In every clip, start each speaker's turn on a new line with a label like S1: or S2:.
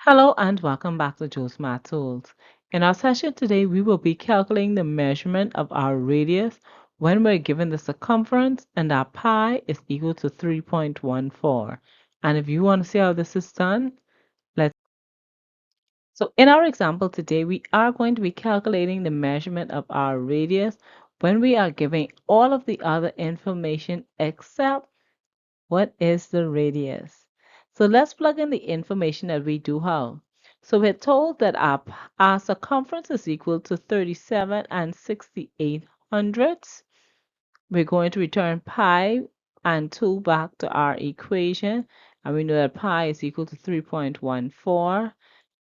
S1: Hello and welcome back to Joe's Math Tools. In our session today, we will be calculating the measurement of our radius when we're given the circumference and our pi is equal to 3.14. And if you want to see how this is done, let's. So in our example today, we are going to be calculating the measurement of our radius when we are giving all of the other information except what is the radius? So let's plug in the information that we do have. So we're told that our circumference is equal to 37 and 68 hundredths. We're going to return pi and 2 back to our equation. And we know that pi is equal to 3.14.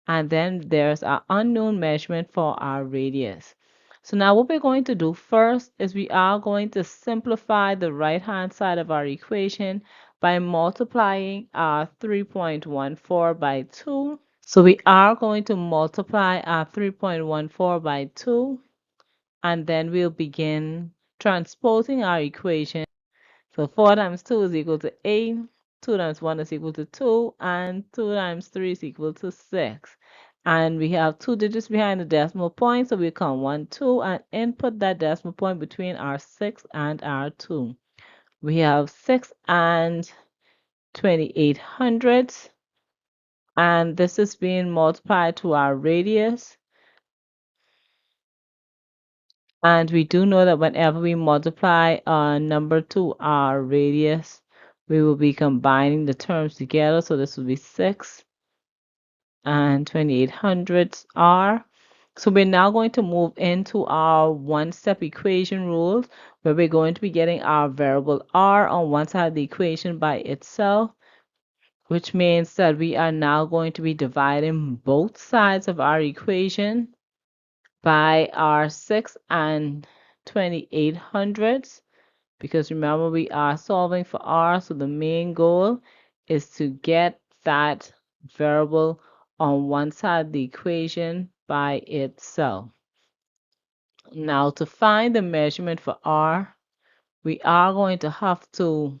S1: And then there's our unknown measurement for our radius. So now what we're going to do first is we are going to simplify the right-hand side of our equation by multiplying our 3.14 by 2. So we are going to multiply our 3.14 by 2, and then we'll begin transposing our equation. So 4 times 2 is equal to 8, 2 times 1 is equal to 2, and 2 times 3 is equal to 6. And we have 2 digits behind the decimal point, so we count 1, 2, and input that decimal point between our 6 and our 2. We have 6 and 28 hundredths, and this is being multiplied to our radius. And we do know that whenever we multiply a number to our radius, we will be combining the terms together. So this will be 6 and 28 hundredths r. So we're now going to move into our one-step equation rules, where we're going to be getting our variable r on one side of the equation by itself, which means that we are now going to be dividing both sides of our equation by our 6 and 28 hundredths, because remember we are solving for r, so the main goal is to get that variable on one side of the equation by itself. Now to find the measurement for r, we are going to have to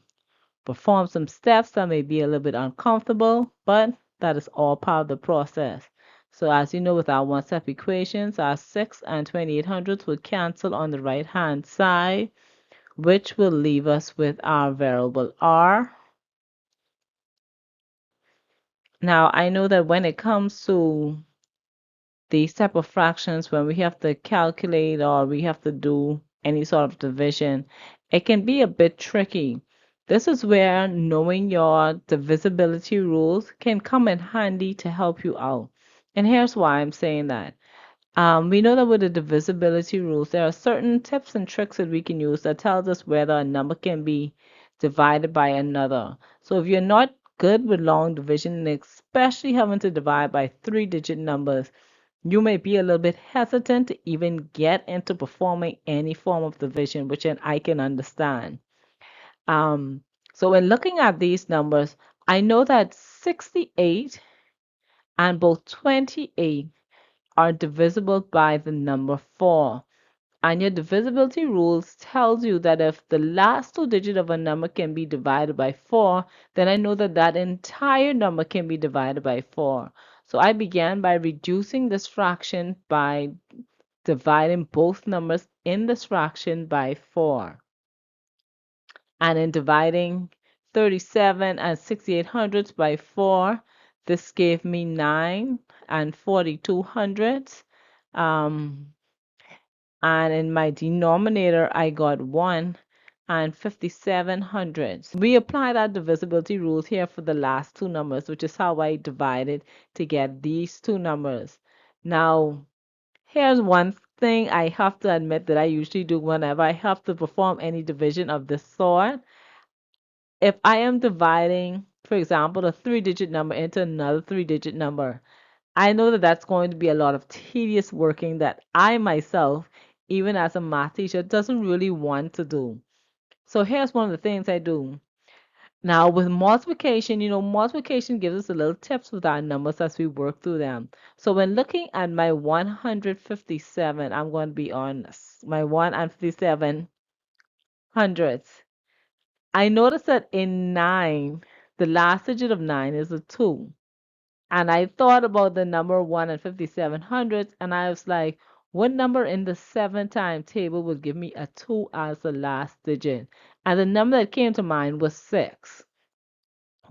S1: perform some steps that may be a little bit uncomfortable, but that is all part of the process. So as you know, with our one-step equations, our 6 and 28 hundredths will cancel on the right-hand side, which will leave us with our variable r. Now, I know that when it comes to these type of fractions, when we have to calculate or we have to do any sort of division, it can be a bit tricky. This is where knowing your divisibility rules can come in handy to help you out. And here's why I'm saying that. We know that with the divisibility rules, there are certain tips and tricks that we can use that tells us whether a number can be divided by another. So if you're not good with long division, and especially having to divide by 3-digit numbers, you may be a little bit hesitant to even get into performing any form of division, which I can understand. Um, so when looking at these numbers, I know that 68 and both 28 are divisible by the number 4. And your divisibility rules tells you that if the last 2 digits of a number can be divided by 4, then I know that that entire number can be divided by 4. So I began by reducing this fraction by dividing both numbers in this fraction by 4. And in dividing 37 and 68 hundredths by 4, this gave me 9 and 42 hundredths. And in my denominator, I got 1 and 57 hundredths. We apply that divisibility rules here for the last two numbers, which is how I divided to get these two numbers. Now, here's one thing I have to admit that I usually do whenever I have to perform any division of this sort. If I am dividing, for example, a 3-digit number into another 3-digit number, I know that that's going to be a lot of tedious working that I myself, even as a math teacher, doesn't really want to do. So here's one of the things I do. Now with multiplication, multiplication gives us a little tips with our numbers as we work through them. So when looking at my 157, I'm going to be on my 157 hundredths. I notice that in 9, the last digit of 9 is a 2. And I thought about the number 1 and 57 hundredths, and I was like, what number in the 7 time table would give me a 2 as the last digit? And the number that came to mind was 6,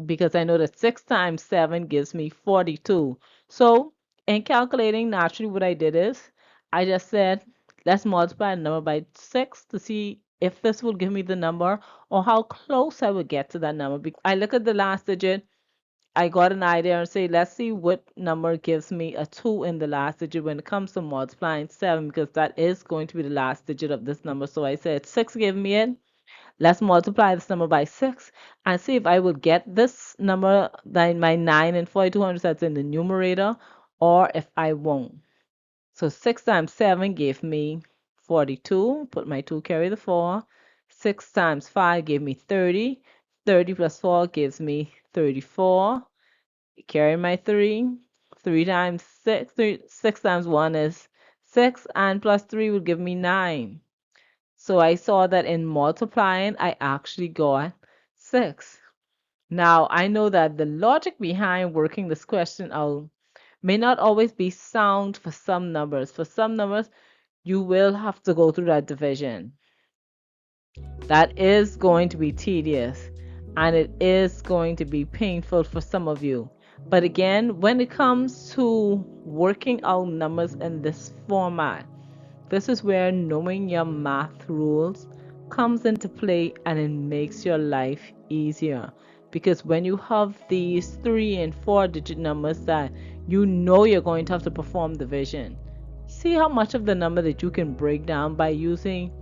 S1: because I know that 6 times 7 gives me 42. So in calculating, naturally, what I did is I just said, let's multiply the number by 6 to see if this will give me the number or how close I would get to that number. I look at the last digit, I got an idea and say, let's see what number gives me a 2 in the last digit when it comes to multiplying 7, because that is going to be the last digit of this number. So I said 6 gave me it. Let's multiply this number by 6 and see if I will get this number, my 9 and 42 hundredths that's in the numerator, or if I won't. So 6 times 7 gave me 42. Put my 2, carry the 4. 6 times 5 gave me 30. 30 plus 4 gives me 34. Carry my 3. 3 times 6. 6 times 1 is 6. And plus 3 would give me 9. So I saw that in multiplying, I actually got 6. Now, I know that the logic behind working this question out may not always be sound for some numbers. For some numbers, you will have to go through that division. That is going to be tedious, and it is going to be painful for some of you. But again, when it comes to working out numbers in this format, this is where knowing your math rules comes into play, and it makes your life easier. Because when you have these 3 and 4 digit numbers that you know you're going to have to perform division, see how much of the number that you can break down by using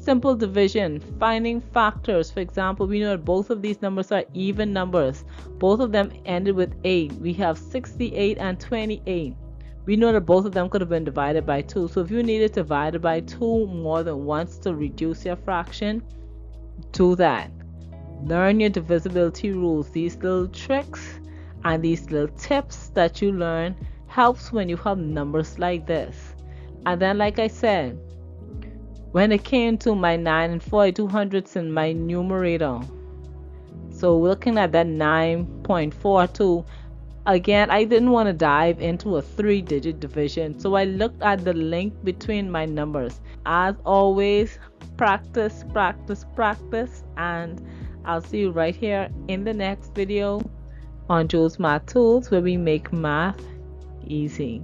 S1: simple division, finding factors. For example, we know that both of these numbers are even numbers. Both of them ended with 8. We have 68 and 28. We know that both of them could have been divided by 2. So if you needed to divide it by 2 more than once to reduce your fraction, do that. Learn your divisibility rules. These little tricks and these little tips that you learn helps when you have numbers like this. And then, like I said, when it came to my 9 and 42 hundredths in my numerator, so looking at that 9.42, again, I didn't want to dive into a 3-digit division, so I looked at the link between my numbers. As always, practice, practice, practice, and I'll see you right here in the next video on Joe's Math Tools, where we make math easy.